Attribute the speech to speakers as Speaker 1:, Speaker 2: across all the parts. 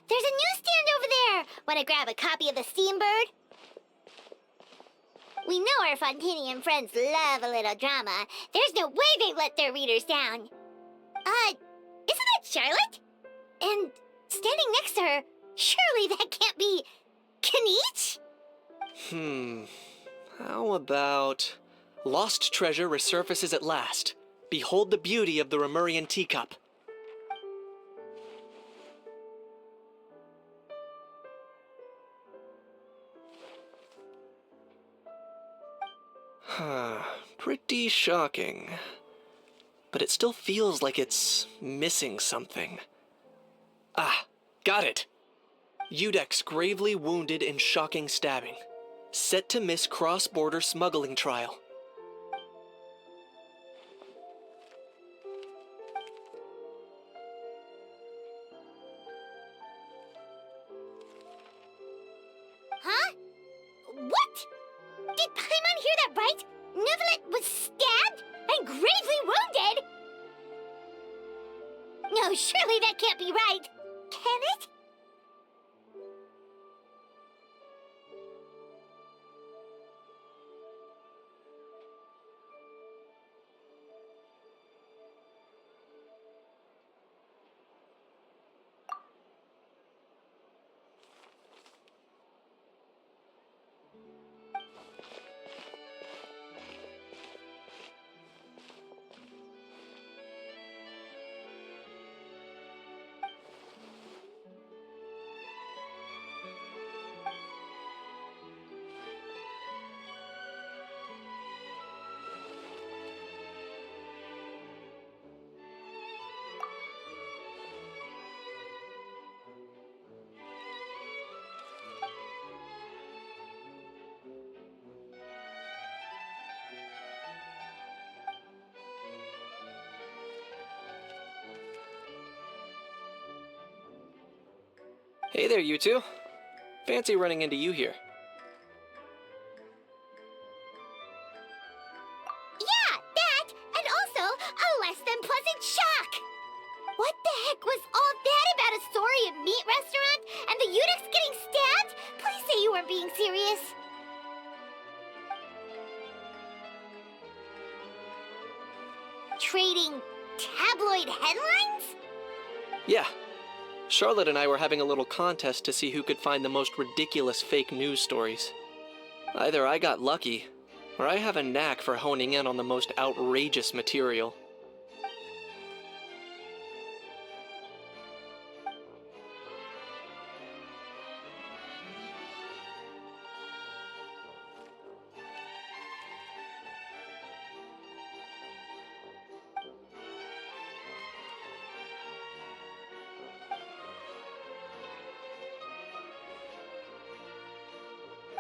Speaker 1: There's a newsstand over there! Wanna grab a copy of the Steambird? We know our Fontanian friends love a little drama. There's no way they let their readers down. Isn't that Charlotte? And standing next to her, surely that can't be Kinich?
Speaker 2: How about... Lost treasure resurfaces at last. Behold the beauty of the Remurian teacup. Pretty shocking. But it still feels like it's missing something. Ah, got it! Udex gravely wounded in shocking stabbing. Set to miss cross-border smuggling trial.
Speaker 1: Huh? What? Did Paimon hear that right? Neuvillette was stabbed and gravely wounded? No, surely that can't be right. Can it?
Speaker 2: Hey there, you two. Fancy running into you here.
Speaker 1: Yeah, that, and also a less than pleasant shock. What the heck was all that about a Saurian meat restaurant and the Udex getting stabbed? Please say you weren't being serious. Trading tabloid headlines?
Speaker 2: Yeah. Charlotte and I were having a little contest to see who could find the most ridiculous fake news stories. Either I got lucky, or I have a knack for honing in on the most outrageous material.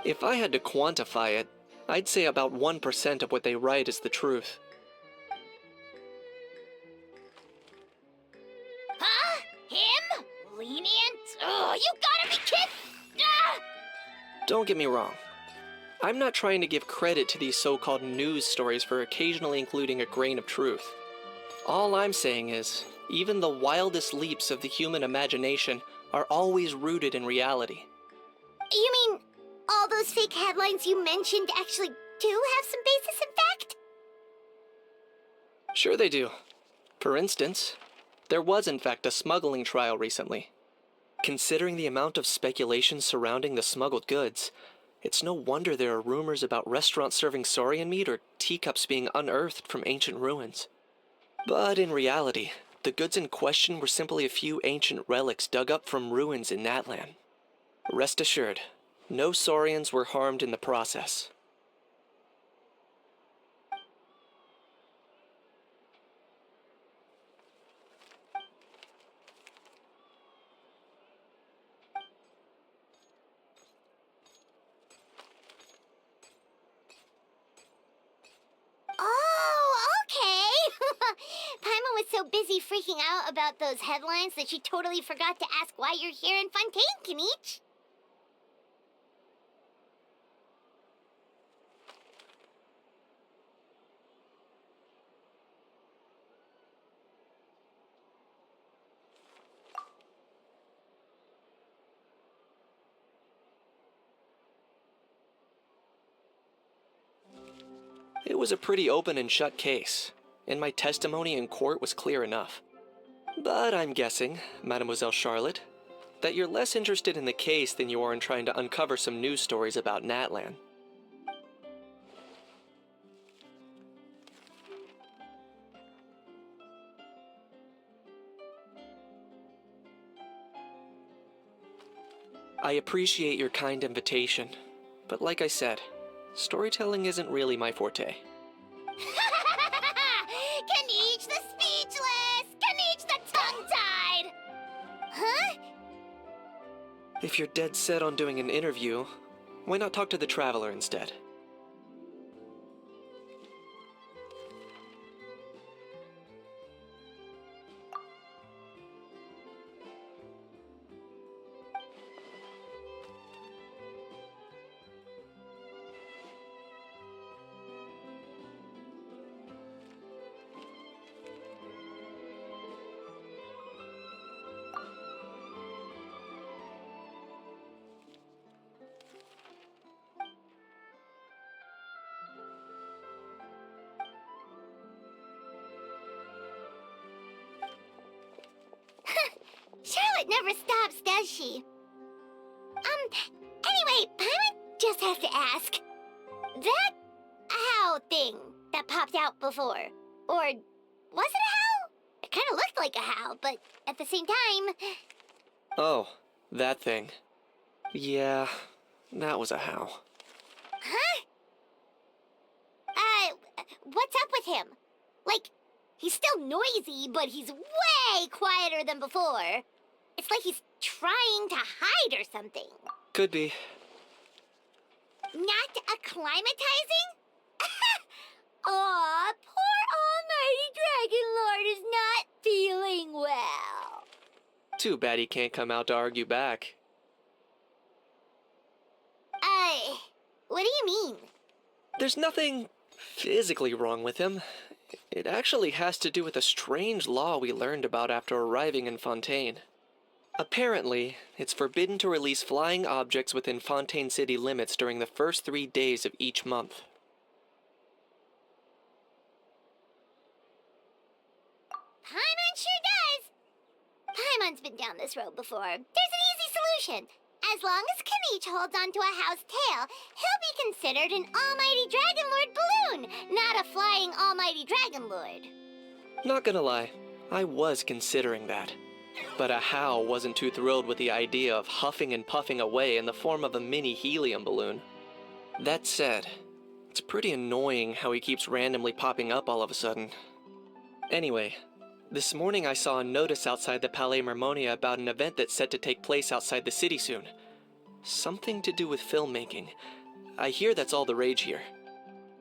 Speaker 2: If I had to quantify it, I'd say about 1% of what they write is the truth.
Speaker 1: Huh? Him? Lenient? Oh, you gotta be kidding! Ah!
Speaker 2: Don't get me wrong. I'm not trying to give credit to these so-called news stories for occasionally including a grain of truth. All I'm saying is, even the wildest leaps of the human imagination are always rooted in reality.
Speaker 1: You mean all those fake headlines you mentioned actually do have some basis in fact?
Speaker 2: Sure they do. For instance, there was in fact a smuggling trial recently. Considering the amount of speculation surrounding the smuggled goods, it's no wonder there are rumors about restaurants serving saurian meat or teacups being unearthed from ancient ruins. But in reality, the goods in question were simply a few ancient relics dug up from ruins in Natlan. Rest assured, no saurians were harmed in the process.
Speaker 1: Oh, okay! Paimon was so busy freaking out about those headlines that she totally forgot to ask why you're here in Fontaine, Kinich.
Speaker 2: was a pretty open and shut case, and my testimony in court was clear enough. But I'm guessing, Mademoiselle Charlotte, that you're less interested in the case than you are in trying to uncover some news stories about Natlan. I appreciate your kind invitation, but like I said, storytelling isn't really my forte.
Speaker 1: Kaniche the speechless! Kaniche the tongue-tied! Huh?
Speaker 2: If you're dead set on doing an interview, why not talk to the Traveler instead?
Speaker 1: Charlotte never stops, does she? Anyway, Paimon just has to ask. That how thing that popped out before, or was it a how? It kind of looked like a how, but at the same time...
Speaker 2: Oh, that thing. Yeah, that was a how.
Speaker 1: Huh? What's up with him? Like, he's still noisy, but he's way quieter than before. It's like he's trying to hide or something.
Speaker 2: Could be.
Speaker 1: Not acclimatizing? Aw, poor Almighty Dragon Lord is not feeling well.
Speaker 2: Too bad he can't come out to argue back.
Speaker 1: What do you mean?
Speaker 2: There's nothing physically wrong with him. It actually has to do with a strange law we learned about after arriving in Fontaine. Apparently, it's forbidden to release flying objects within Fontaine city limits during the first 3 days of each month.
Speaker 1: Paimon sure does. Paimon's been down this road before. There's an easy solution. As long as Kaniche holds onto a house tail, he'll be considered an Almighty Dragon Lord balloon, not a flying Almighty Dragon Lord.
Speaker 2: Not gonna lie, I was considering that. But a How wasn't too thrilled with the idea of huffing and puffing away in the form of a mini helium balloon. That said, it's pretty annoying how he keeps randomly popping up all of a sudden. Anyway, this morning I saw a notice outside the Palais Mermonia about an event that's set to take place outside the city soon. Something to do with filmmaking. I hear that's all the rage here.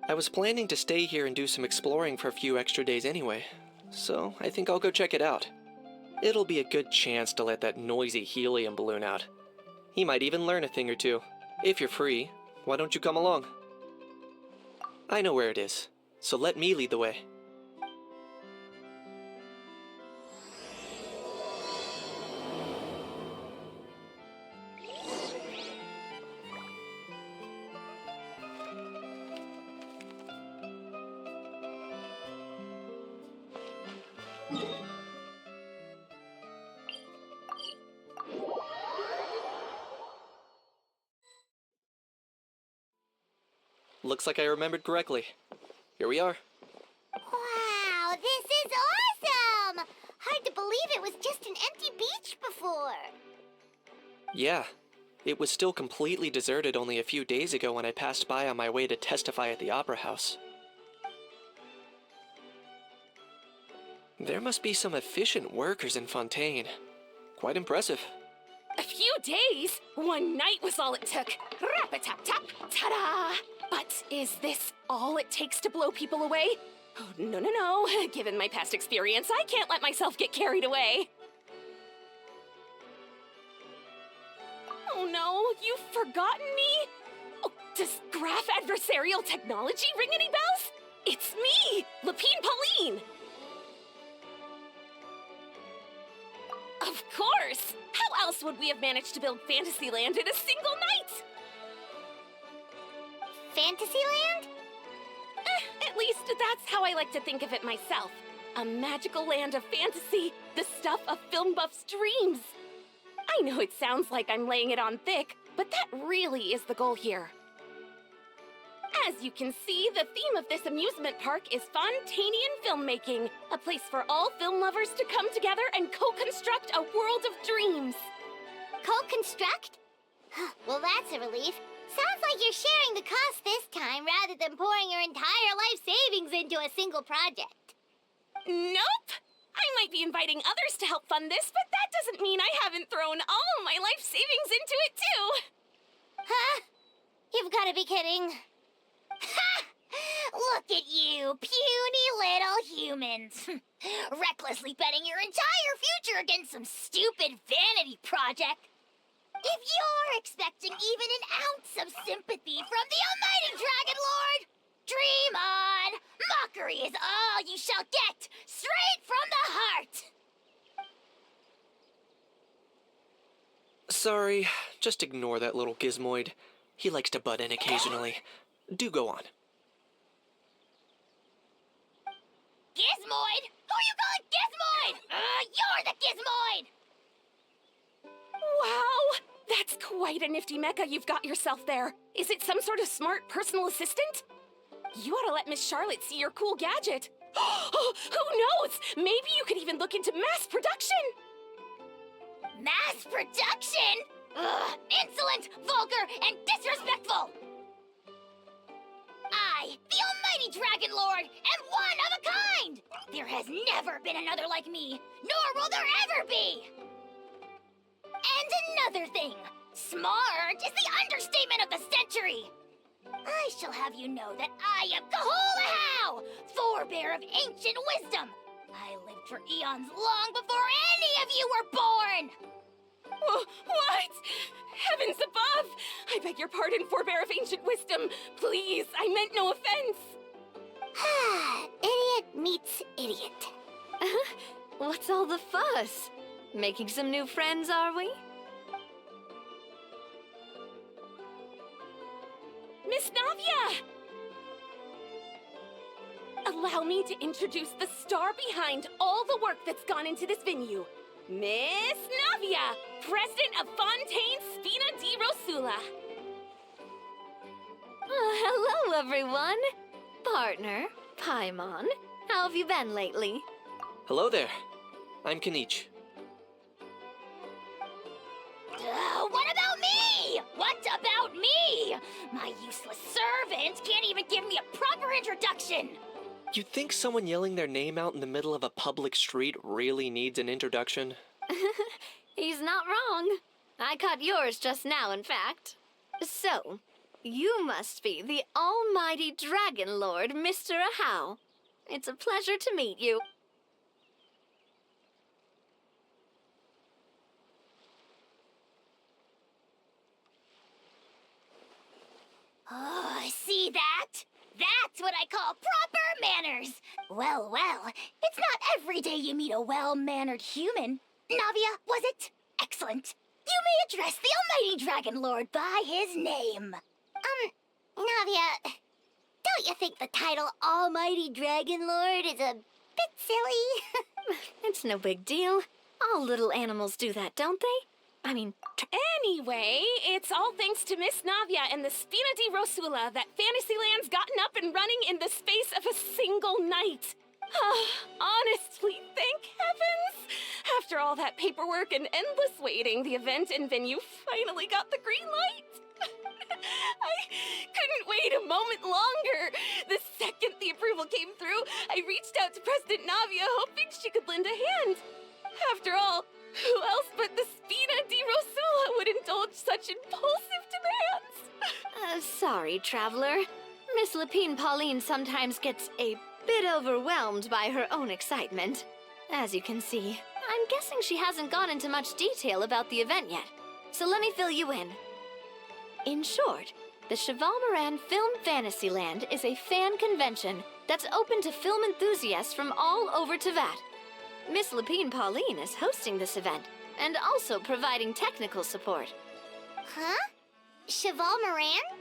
Speaker 2: I was planning to stay here and do some exploring for a few extra days anyway, so I think I'll go check it out. It'll be a good chance to let that noisy helium balloon out. He might even learn a thing or two. If you're free, why don't you come along? I know where it is, so let me lead the way. Looks like I remembered correctly. Here we are.
Speaker 1: Wow, this is awesome! Hard to believe it was just an empty beach before.
Speaker 2: Yeah, it was still completely deserted only a few days ago when I passed by on my way to testify at the Opera House. There must be some efficient workers in Fontaine. Quite impressive.
Speaker 3: A few days? One night was all it took. Rap-a-tap-tap, ta-da! But is this all it takes to blow people away? Oh, no. Given my past experience, I can't let myself get carried away. Oh no, you've forgotten me? Oh, does graph adversarial technology ring any bells? It's me, Lapine Pauline! Of course! How else would we have managed to build Fantasyland in a single night?
Speaker 1: Fantasyland?
Speaker 3: At least, that's how I like to think of it myself. A magical land of fantasy, the stuff of film buffs' dreams. I know it sounds like I'm laying it on thick, but that really is the goal here. As you can see, the theme of this amusement park is Fontanian filmmaking, a place for all film lovers to come together and co-construct a world of dreams.
Speaker 1: Co-construct? Well, that's a relief. Sounds like you're sharing the cost this time rather than pouring your entire life savings into a single project.
Speaker 3: Nope! I might be inviting others to help fund this, but that doesn't mean I haven't thrown all my life savings into it, too!
Speaker 1: Huh? You've got to be kidding. Ha! Look at you, puny little humans. Recklessly betting your entire future against some stupid vanity project. If you're expecting even an ounce of sympathy from the almighty Dragon Lord, dream on! Mockery is all you shall get, straight from the heart!
Speaker 2: Sorry, just ignore that little gizmoid. He likes to butt in occasionally. Do go on.
Speaker 1: Gizmoid? Who are you calling Gizmoid? You're the Gizmoid!
Speaker 3: Wow! That's quite a nifty mecha you've got yourself there. Is it some sort of smart personal assistant? You ought to let Miss Charlotte see your cool gadget. Who knows? Maybe you could even look into mass production.
Speaker 1: Mass production? Ugh, insolent, vulgar, and disrespectful! I, the almighty Dragon Lord, am one of a kind! There has never been another like me, nor will there ever be! And another thing, smart is the understatement of the century! I shall have you know that I am Kahulahau, forebear of ancient wisdom! I lived for eons long before any of you were born!
Speaker 3: What? Heavens above! I beg your pardon, forebear of ancient wisdom. Please, I meant no offense.
Speaker 1: Idiot meets idiot.
Speaker 4: What's all the fuss? Making some new friends, are we?
Speaker 3: Miss Navia! Allow me to introduce the star behind all the work that's gone into this venue. Miss Navia, president of Fontaine Spina di Rosula.
Speaker 4: Hello, everyone. Partner, Paimon, how have you been lately?
Speaker 2: Hello there. I'm Kanich.
Speaker 1: What about me? What about me? My useless servant can't even give me a proper introduction.
Speaker 2: You think someone yelling their name out in the middle of a public street really needs an introduction?
Speaker 4: He's not wrong. I caught yours just now, in fact. So, you must be the almighty Dragon Lord, Mr. Ahau. It's a pleasure to meet you.
Speaker 1: Oh, see that? That's what I call proper manners. Well, it's not every day you meet a well-mannered human. Navia, was it? Excellent. You may address the almighty Dragon Lord by his name. Navia, don't you think the title Almighty Dragon Lord is a bit silly?
Speaker 4: It's no big deal. All little animals do that, don't they? I mean,
Speaker 3: Anyway, it's all thanks to Miss Navia and the Spina di Rosula that Fantasyland's gotten up and running in the space of a single night. Honestly, thank heavens! After all that paperwork and endless waiting, the event and venue finally got the green light. I couldn't wait a moment longer. The second the approval came through, I reached out to President Navia hoping she could lend a hand. After all, who else but the Spina di Rosula would indulge such impulsive demands?
Speaker 4: Sorry, traveler. Miss Lapine Pauline sometimes gets a bit overwhelmed by her own excitement. As you can see, I'm guessing she hasn't gone into much detail about the event yet. So let me fill you in. In short, the Cheval Moran Film Fantasyland is a fan convention that's open to film enthusiasts from all over Teyvat. Miss Lapine Pauline is hosting this event and also providing technical support.
Speaker 1: Huh? Cheval Moran?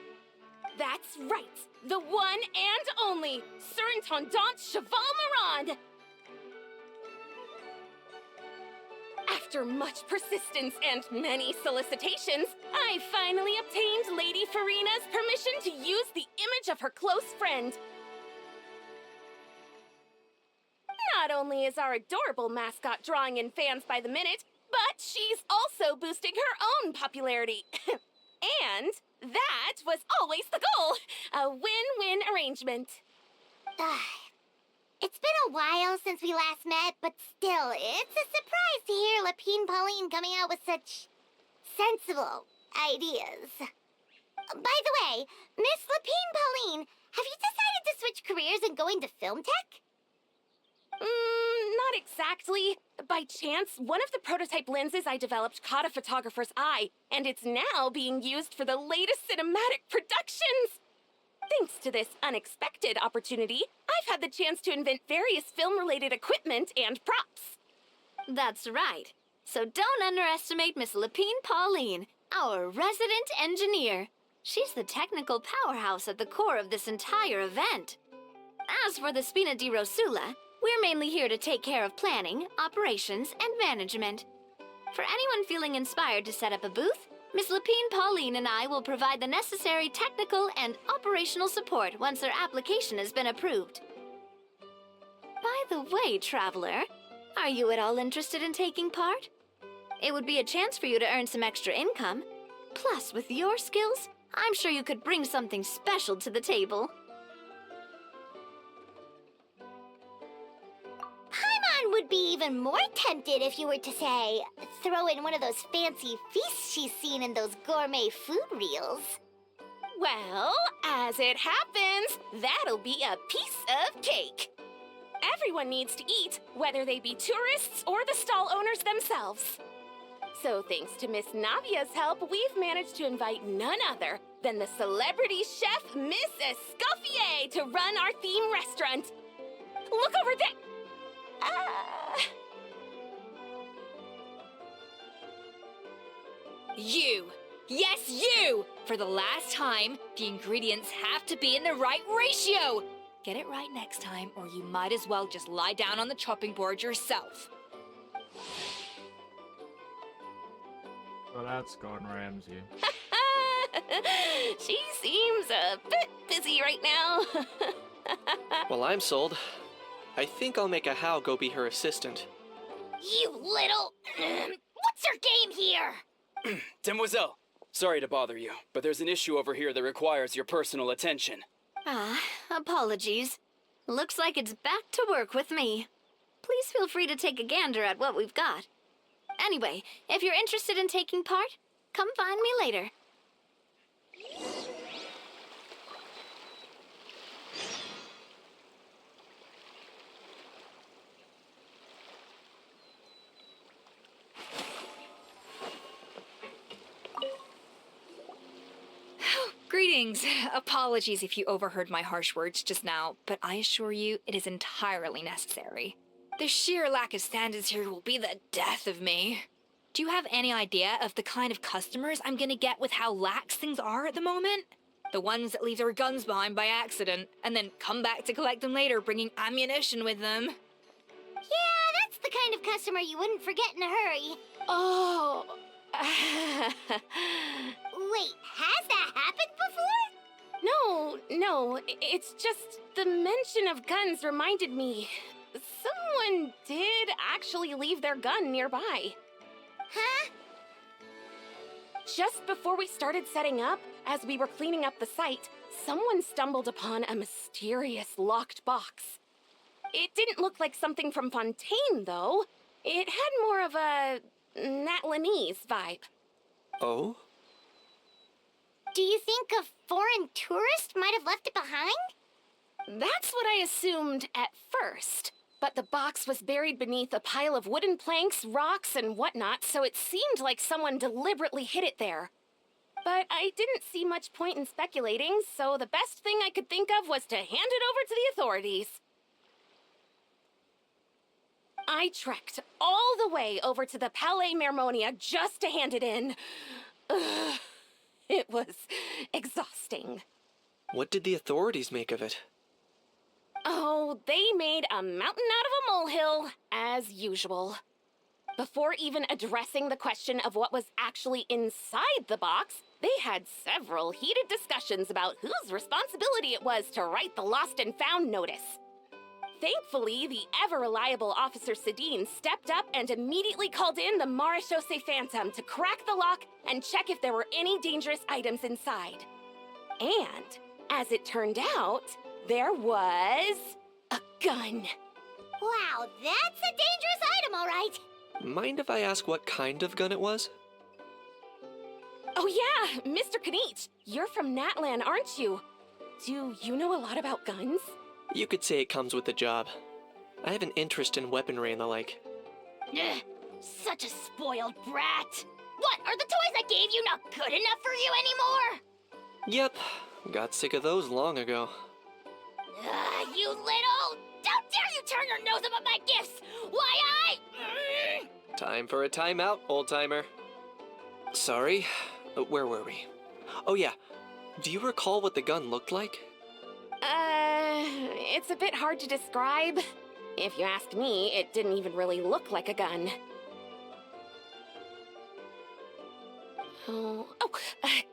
Speaker 3: That's right! The one and only Sir Intendant Cheval Mirand! After much persistence and many solicitations, I finally obtained Lady Farina's permission to use the image of her close friend. Not only is our adorable mascot drawing in fans by the minute, but she's also boosting her own popularity. And that was always the goal! A win-win arrangement.
Speaker 1: It's been a while since we last met, but still, it's a surprise to hear Lapine Pauline coming out with such sensible ideas. By the way, Miss Lapine Pauline, have you decided to switch careers and go into film tech?
Speaker 3: Not exactly. By chance, one of the prototype lenses I developed caught a photographer's eye, and it's now being used for the latest cinematic productions. Thanks to this unexpected opportunity, I've had the chance to invent various film-related equipment and props.
Speaker 4: That's right. So don't underestimate Miss Lapine Pauline, our resident engineer. She's the technical powerhouse at the core of this entire event. As for the Spina di Rosula, we're mainly here to take care of planning, operations, and management. For anyone feeling inspired to set up a booth, Miss Lapine Pauline and I will provide the necessary technical and operational support once their application has been approved. By the way, traveler, are you at all interested in taking part? It would be a chance for you to earn some extra income. Plus, with your skills, I'm sure you could bring something special to the table.
Speaker 1: Paimon would be even more tempted if you were to, say, throw in one of those fancy feasts she's seen in those gourmet food reels.
Speaker 3: Well, as it happens, that'll be a piece of cake. Everyone needs to eat, whether they be tourists or the stall owners themselves. So thanks to Miss Navia's help, we've managed to invite none other than the celebrity chef, Miss Escoffier, to run our theme restaurant. Look over there!
Speaker 5: You! Yes, you! For the last time, the ingredients have to be in the right ratio! Get it right next time, or you might as well just lie down on the chopping board yourself.
Speaker 6: Well, that's gone, Ramsay.
Speaker 3: She seems a bit busy right now.
Speaker 2: Well, I'm sold. I think I'll make a How go be her assistant.
Speaker 1: You little... What's your game here?
Speaker 7: Demoiselle, sorry to bother you, but there's an issue over here that requires your personal attention.
Speaker 4: Apologies. Looks like it's back to work with me. Please feel free to take a gander at what we've got. Anyway, if you're interested in taking part, come find me later.
Speaker 5: Greetings. Apologies if you overheard my harsh words just now, but I assure you it is entirely necessary. The sheer lack of standards here will be the death of me. Do you have any idea of the kind of customers I'm gonna get with how lax things are at the moment? The ones that leave their guns behind by accident, and then come back to collect them later, bringing ammunition with them.
Speaker 1: Yeah, that's the kind of customer you wouldn't forget in a hurry.
Speaker 3: Oh.
Speaker 1: Wait, has that happened before?
Speaker 3: No, it's just the mention of guns reminded me. Someone did actually leave their gun nearby.
Speaker 1: Huh?
Speaker 3: Just before we started setting up, as we were cleaning up the site, someone stumbled upon a mysterious locked box. It didn't look like something from Fontaine, though. It had more of a Natlanese vibe.
Speaker 2: Oh?
Speaker 1: Do you think a foreign tourist might have left it behind?
Speaker 3: That's what I assumed at first. But the box was buried beneath a pile of wooden planks, rocks, and whatnot, so it seemed like someone deliberately hid it there. But I didn't see much point in speculating, so the best thing I could think of was to hand it over to the authorities. I trekked all the way over to the Palais Mermonia just to hand it in. Ugh, it was exhausting.
Speaker 2: What did the authorities make of it?
Speaker 3: Oh, they made a mountain out of a molehill, as usual. Before even addressing the question of what was actually inside the box, they had several heated discussions about whose responsibility it was to write the lost and found notice. Thankfully, the ever-reliable Officer Sedine stepped up and immediately called in the Marechaussee Phantom to crack the lock and check if there were any dangerous items inside. And, as it turned out, there was a gun.
Speaker 1: Wow, that's a dangerous item, all right.
Speaker 2: Mind if I ask what kind of gun it was?
Speaker 3: Oh yeah, Mr. Kanich, you're from Natlan, aren't you? Do you know a lot about guns?
Speaker 2: You could say it comes with the job. I have an interest in weaponry and the like.
Speaker 1: Ugh, such a spoiled brat. What, are the toys I gave you not good enough for you anymore?
Speaker 2: Yep, got sick of those long ago.
Speaker 1: You little... How dare you turn your nose up at my gifts? Why
Speaker 2: Time for a timeout, old-timer. Sorry, where were we? Oh yeah, do you recall what the gun looked like?
Speaker 3: It's a bit hard to describe. If you ask me, it didn't even really look like a gun.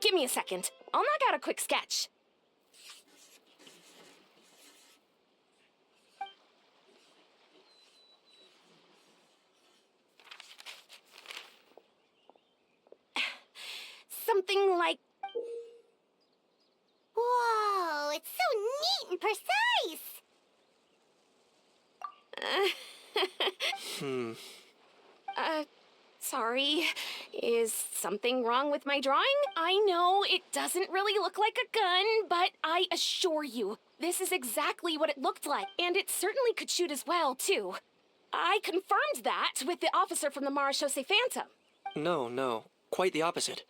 Speaker 3: Give me a second. I'll knock out a quick sketch. Something like...
Speaker 1: Whoa, it's so neat and precise.
Speaker 3: Sorry. Is something wrong with my drawing? I know it doesn't really look like a gun, but I assure you, this is exactly what it looked like, and it certainly could shoot as well, too. I confirmed that with the officer from the Marechaussee Phantom.
Speaker 2: No, quite the opposite.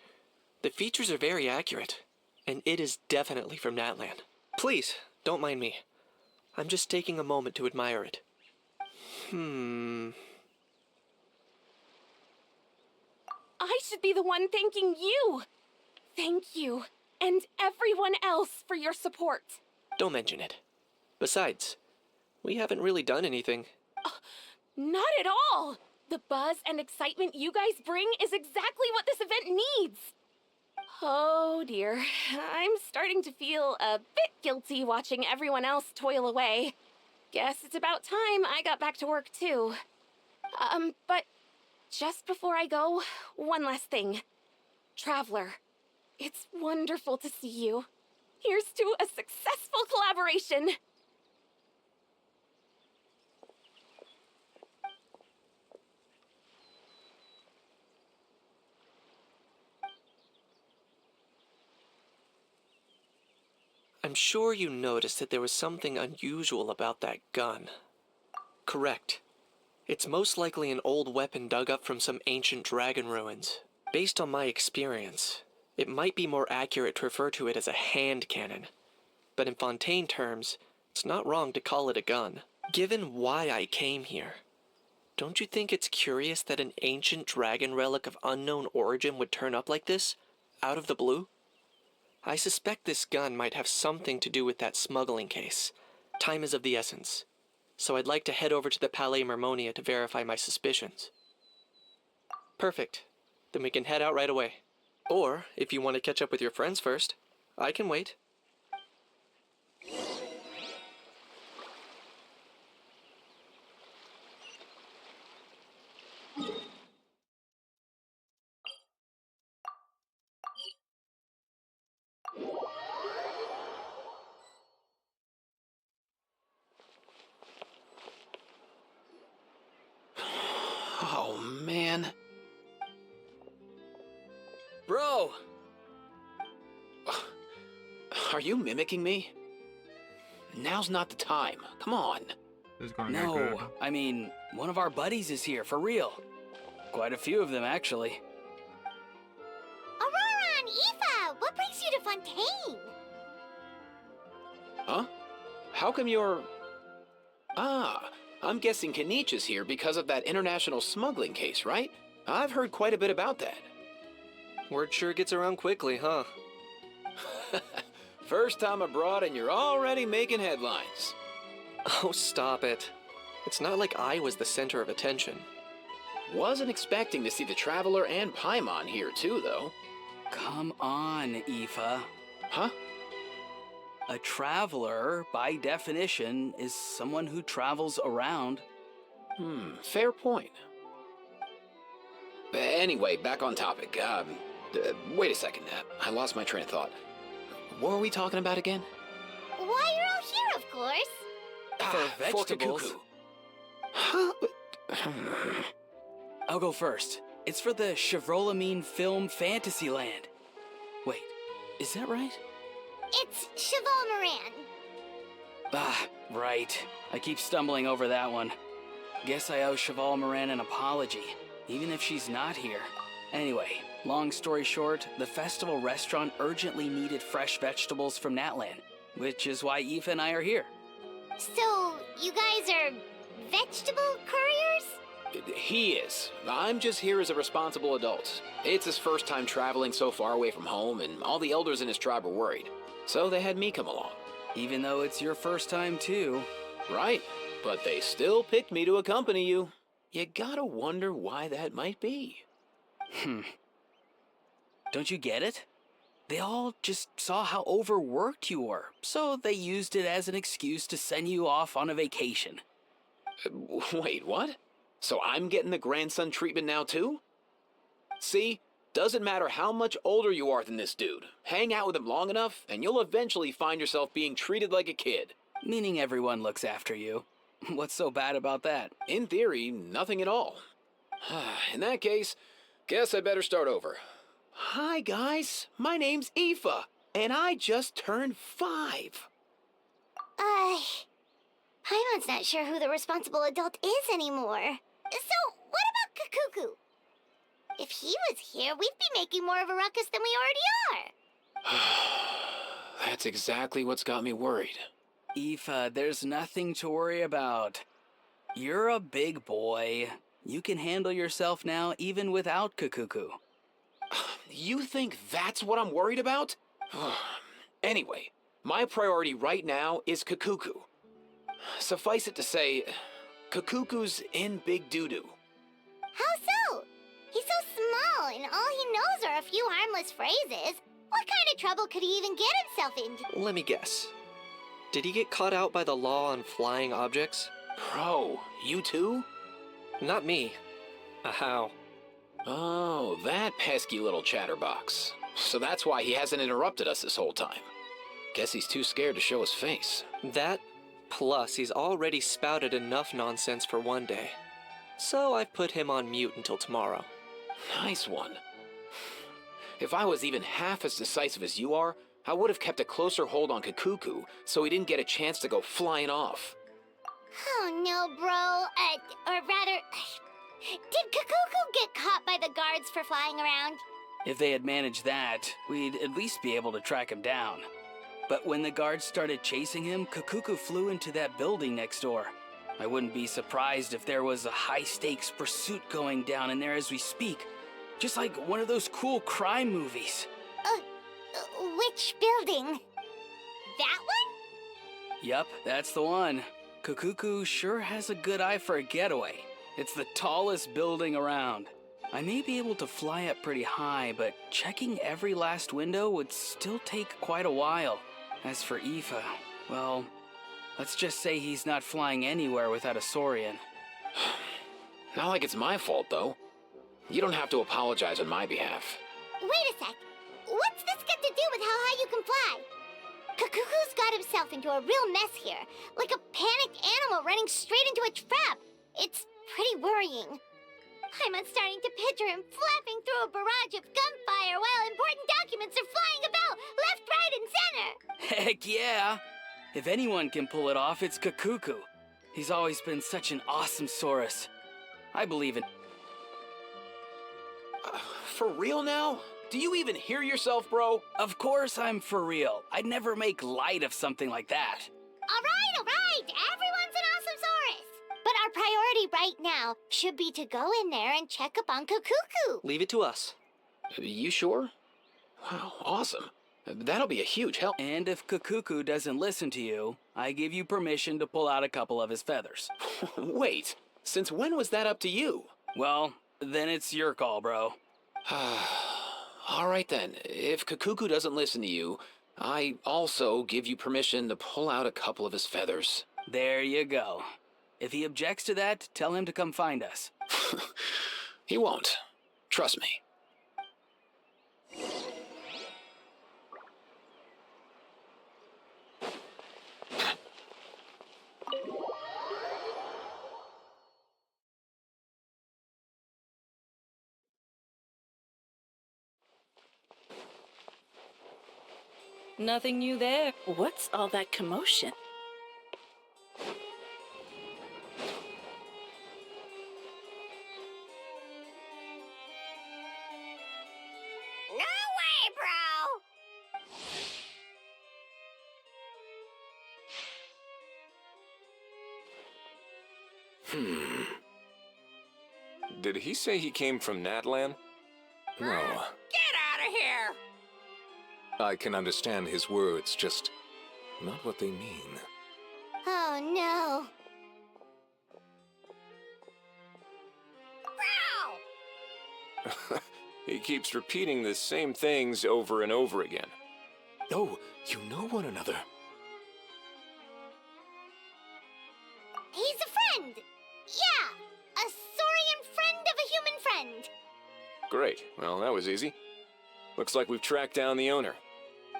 Speaker 2: The features are very accurate, and it is definitely from Natlan. Please, don't mind me. I'm just taking a moment to admire it.
Speaker 3: I should be the one thanking you. Thank you, and everyone else for your support.
Speaker 2: Don't mention it. Besides, we haven't really done anything.
Speaker 3: Not at all. The buzz and excitement you guys bring is exactly what this event needs. Oh dear, I'm starting to feel a bit guilty watching everyone else toil away. Guess it's about time I got back to work too. But just before I go, one last thing. Traveler, it's wonderful to see you. Here's to a successful collaboration.
Speaker 2: I'm sure you noticed that there was something unusual about that gun. Correct. It's most likely an old weapon dug up from some ancient dragon ruins. Based on my experience, it might be more accurate to refer to it as a hand cannon. But in Fontaine terms, it's not wrong to call it a gun. Given why I came here, don't you think it's curious that an ancient dragon relic of unknown origin would turn up like this, out of the blue? I suspect this gun might have something to do with that smuggling case. Time is of the essence, so I'd like to head over to the Palais Mermonia to verify my suspicions. Perfect. Then we can head out right away. Or, if you want to catch up with your friends first, I can wait.
Speaker 8: Oh, man.
Speaker 7: Bro!
Speaker 8: Are you mimicking me? Now's not the time. Come on.
Speaker 6: This is gonna get good.
Speaker 7: No, I mean, one of our buddies is here, for real. Quite a few of them, actually.
Speaker 1: Aurora and Aoife, what brings you to Fontaine?
Speaker 8: Huh? How come you're... Ah, I'm guessing Kanich is here because of that international smuggling case, right? I've heard quite a bit about that.
Speaker 2: Word sure gets around quickly, huh?
Speaker 8: First time abroad and you're already making headlines.
Speaker 2: Oh, stop it. It's not like I was the center of attention.
Speaker 8: Wasn't expecting to see the Traveler and Paimon here too, though.
Speaker 9: Come on, Aoife.
Speaker 8: Huh?
Speaker 9: A traveler, by definition, is someone who travels around.
Speaker 8: Fair point. Anyway, back on topic. Wait a second. I lost my train of thought. What were we talking about again?
Speaker 1: Why you're all here, of course.
Speaker 9: For vegetables.
Speaker 8: Kakuku. Huh?
Speaker 9: I'll go first. It's for the Chevrolamine film Fantasyland. Wait, is that right?
Speaker 1: It's Cheval Moran.
Speaker 9: Ah, right. I keep stumbling over that one. Guess I owe Cheval Moran an apology, even if she's not here. Anyway, long story short, the festival restaurant urgently needed fresh vegetables from Natlan, which is why Aoife and I are here.
Speaker 1: So, you guys are vegetable couriers?
Speaker 8: He is. I'm just here as a responsible adult. It's his first time traveling so far away from home, and all the elders in his tribe were worried. So they had me come along.
Speaker 9: Even though it's your first time too.
Speaker 8: Right, but they still picked me to accompany you. You gotta wonder why that might be.
Speaker 9: Don't you get it? They all just saw how overworked you were, so they used it as an excuse to send you off on a vacation.
Speaker 8: Wait, what? So I'm getting the grandson treatment now too? See? Doesn't matter how much older you are than this dude. Hang out with him long enough, and you'll eventually find yourself being treated like a kid.
Speaker 9: Meaning everyone looks after you. What's so bad about that?
Speaker 8: In theory, nothing at all. In that case, guess I better start over. Hi guys, my name's Aoife, and I just turned 5.
Speaker 1: Paimon's not sure who the responsible adult is anymore. So, what about Kakuku? If he was here, we'd be making more of a ruckus than we already are.
Speaker 8: That's exactly what's got me worried.
Speaker 9: Aoife, there's nothing to worry about. You're a big boy. You can handle yourself now even without Kakuku.
Speaker 8: You think that's what I'm worried about? Anyway, my priority right now is Kakuku. Suffice it to say, Kakuku's in big doo-doo.
Speaker 1: How so? He's so small, and all he knows are a few harmless phrases. What kind of trouble could he even get himself into?
Speaker 2: Let me guess. Did he get caught out by the law on flying objects?
Speaker 8: Bro, you too?
Speaker 2: Not me. How?
Speaker 8: Oh, that pesky little chatterbox. So that's why he hasn't interrupted us this whole time. Guess he's too scared to show his face.
Speaker 2: That, plus he's already spouted enough nonsense for one day. So I've put him on mute until tomorrow.
Speaker 8: Nice one. If I was even half as decisive as you are, I would have kept a closer hold on Kakuku so he didn't get a chance to go flying off.
Speaker 1: Oh no, bro. Or rather, did Kakuku get caught by the guards for flying around?
Speaker 9: If they had managed that, we'd at least be able to track him down. But when the guards started chasing him, Kakuku flew into that building next door. I wouldn't be surprised if there was a high-stakes pursuit going down in there as we speak. Just like one of those cool crime movies.
Speaker 1: Which building? That one?
Speaker 9: Yup, that's the one. Kakuku sure has a good eye for a getaway. It's the tallest building around. I may be able to fly up pretty high, but checking every last window would still take quite a while. As for Aoife, well, let's just say he's not flying anywhere without a Saurian.
Speaker 8: Not like it's my fault, though. You don't have to apologize on my behalf.
Speaker 1: Wait a sec. What's this got to do with how high you can fly? Kakuku's got himself into a real mess here, like a panicked animal running straight into a trap. It's pretty worrying. I'm starting to picture him flapping through a barrage of gunfire while important documents are flying about left, right, and center.
Speaker 9: Heck yeah! If anyone can pull it off, it's Kakuku. He's always been such an awesome Saurus. I believe in...
Speaker 8: For real now? Do you even hear yourself, bro?
Speaker 9: Of course I'm for real. I'd never make light of something like that.
Speaker 1: All right. Everyone's an awesome Saurus. But our priority right now should be to go in there and check up on Kakuku.
Speaker 2: Leave it to us.
Speaker 8: You sure? Wow, awesome. That'll be a huge help.
Speaker 9: And if Kakuku doesn't listen to you, I give you permission to pull out a couple of his feathers.
Speaker 8: Wait, since when was that up to you?
Speaker 9: Well, then it's your call, bro.
Speaker 8: All right then, if Kakuku doesn't listen to you, I also give you permission to pull out a couple of his feathers.
Speaker 9: There you go. If he objects to that, tell him to come find us.
Speaker 8: He won't. Trust me.
Speaker 10: Nothing new there. What's all that commotion?
Speaker 1: No way, bro!
Speaker 11: Did he say he came from Natlan?
Speaker 12: No.
Speaker 1: Get out of here!
Speaker 12: I can understand his words, just not what they mean.
Speaker 1: Oh no. Bro!
Speaker 11: He keeps repeating the same things over and over again.
Speaker 12: Oh, you know one another.
Speaker 1: He's a friend! Yeah! A saurian friend of a human friend!
Speaker 11: Great. Well, that was easy. Looks like we've tracked down the owner.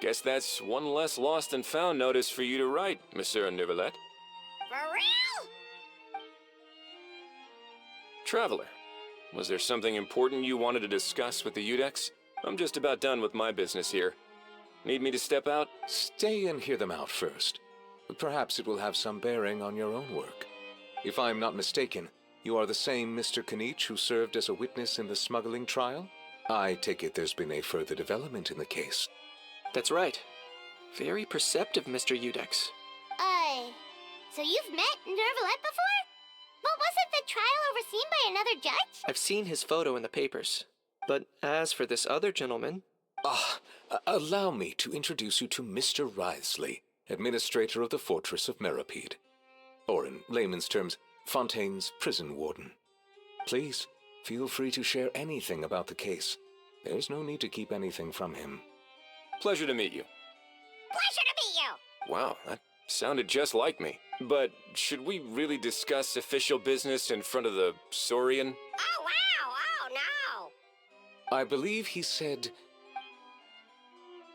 Speaker 11: Guess that's one less lost and found notice for you to write, Monsieur Nivelet.
Speaker 1: For real?
Speaker 11: Traveler, was there something important you wanted to discuss with the Udex? I'm just about done with my business here. Need me to step out?
Speaker 12: Stay and hear them out first. Perhaps it will have some bearing on your own work. If I'm not mistaken, you are the same Mr. Kanich who served as a witness in the smuggling trial? I take it there's been a further development in the case.
Speaker 2: That's right. Very perceptive, Mr. Udex.
Speaker 1: So you've met Nervalet before? But wasn't the trial overseen by another judge?
Speaker 2: I've seen his photo in the papers. But as for this other gentleman...
Speaker 12: Allow me to introduce you to Mr. Wriothesley, administrator of the Fortress of Meripede. Or in layman's terms, Fontaine's prison warden. Please, feel free to share anything about the case. There's no need to keep anything from him.
Speaker 11: Pleasure to meet you.
Speaker 1: Pleasure to meet you!
Speaker 11: Wow, that sounded just like me. But should we really discuss official business in front of the Saurian?
Speaker 1: Oh, wow! Oh, no!
Speaker 12: I believe he said...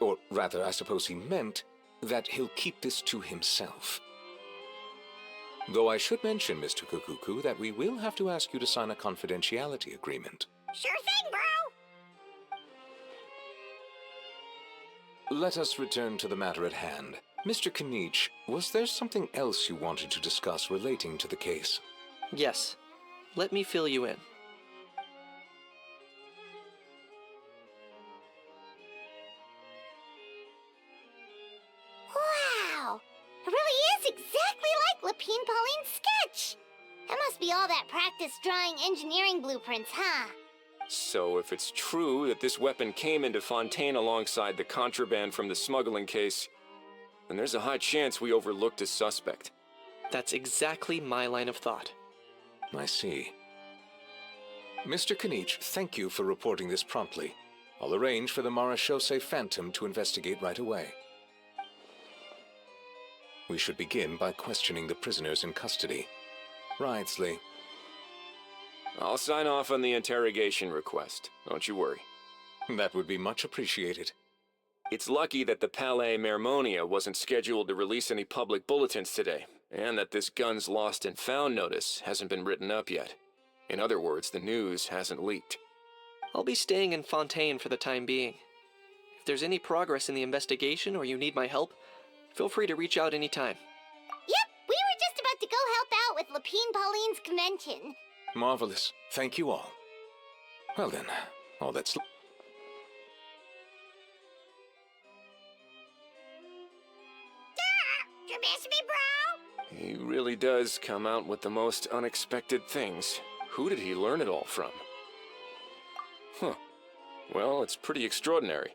Speaker 12: Or rather, I suppose he meant that he'll keep this to himself. Though I should mention, Mr. Kukuku, that we will have to ask you to sign a confidentiality agreement.
Speaker 1: Sure thing, bro!
Speaker 12: Let us return to the matter at hand. Mr. Kanich, was there something else you wanted to discuss relating to the case?
Speaker 2: Yes. Let me fill you in.
Speaker 1: Wow! It really is exactly like Lapine Pauline's sketch! That must be all that practice drawing engineering blueprints, huh?
Speaker 11: So if it's true that this weapon came into Fontaine alongside the contraband from the smuggling case, then there's a high chance we overlooked a suspect.
Speaker 2: That's exactly my line of thought.
Speaker 12: I see. Mr. Kanich, thank you for reporting this promptly. I'll arrange for the Marechaussee Phantom to investigate right away. We should begin by questioning the prisoners in custody. Wriothesley.
Speaker 11: I'll sign off on the interrogation request. Don't you worry.
Speaker 12: That would be much appreciated.
Speaker 11: It's lucky that the Palais Mermonia wasn't scheduled to release any public bulletins today, and that this guns lost and found notice hasn't been written up yet. In other words, the news hasn't leaked.
Speaker 2: I'll be staying in Fontaine for the time being. If there's any progress in the investigation or you need my help, feel free to reach out anytime.
Speaker 1: Yep, we were just about to go help out with Lapine Pauline's convention.
Speaker 12: Marvelous. Thank you all. Well then, all that's...
Speaker 1: You miss me, bro?
Speaker 11: He really does come out with the most unexpected things. Who did he learn it all from? Huh. Well, it's pretty extraordinary.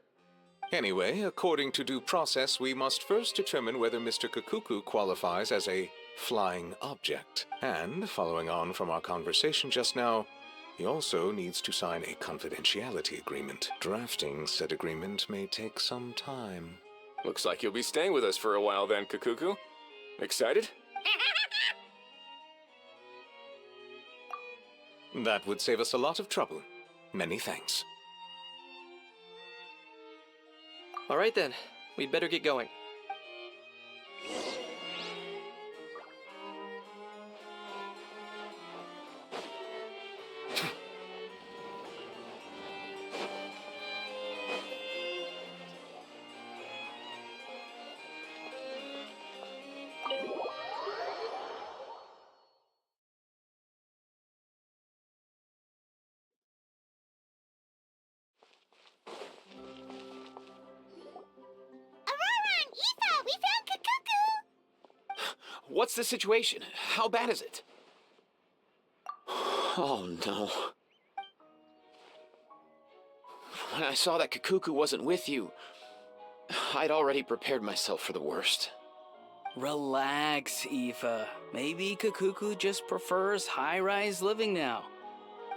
Speaker 12: Anyway, according to due process, we must first determine whether Mr. Kakuku qualifies as a flying object. And, following on from our conversation just now, he also needs to sign a confidentiality agreement. Drafting said agreement may take some time.
Speaker 11: Looks like you'll be staying with us for a while then, Kakuku. Excited?
Speaker 12: That would save us a lot of trouble. Many thanks.
Speaker 2: All right then, we'd better get going.
Speaker 1: We found Kakuku!
Speaker 8: What's the situation? How bad is it? Oh no. When I saw that Kakuku wasn't with you, I'd already prepared myself for the worst.
Speaker 9: Relax, Aoife. Maybe Kakuku just prefers high-rise living now.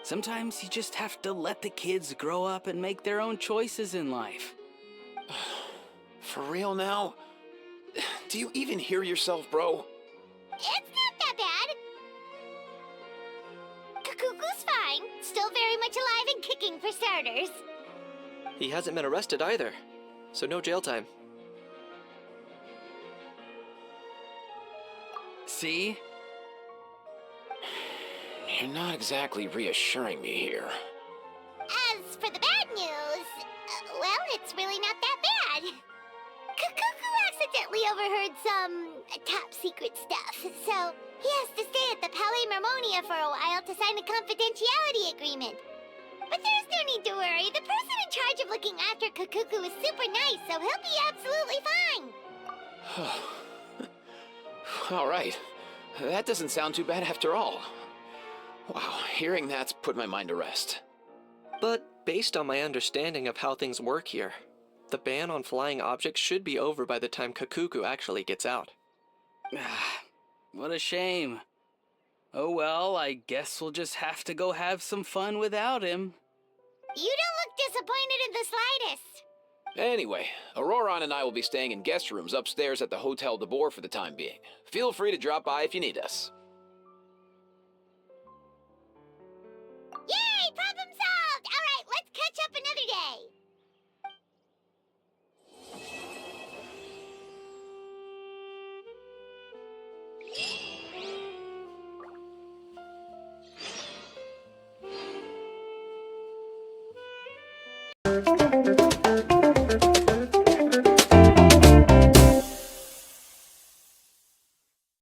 Speaker 9: Sometimes you just have to let the kids grow up and make their own choices in life.
Speaker 8: For real now? Do you even hear yourself, bro?
Speaker 1: It's not that bad. Kakuku's fine. Still very much alive and kicking for starters.
Speaker 2: He hasn't been arrested either, so no jail time.
Speaker 9: See?
Speaker 8: You're not exactly reassuring me here.
Speaker 1: As for the bad news, well, it's really not that bad. Kakuku accidentally overheard some top secret stuff, so he has to stay at the Palais Mermonia for a while to sign a confidentiality agreement. But there's no need to worry. The person in charge of looking after Kakuku is super nice, so he'll be absolutely fine.
Speaker 8: All right. That doesn't sound too bad after all. Wow, hearing that's put my mind to rest.
Speaker 2: But based on my understanding of how things work here, the ban on flying objects should be over by the time Kakuku actually gets out.
Speaker 9: What a shame. Oh well, I guess we'll just have to go have some fun without him.
Speaker 1: You don't look disappointed in the slightest.
Speaker 8: Anyway, Auroron and I will be staying in guest rooms upstairs at the Hotel de Boer for the time being. Feel free to drop by if you need us.
Speaker 1: Yay! Problem solved! All right, let's catch up another day.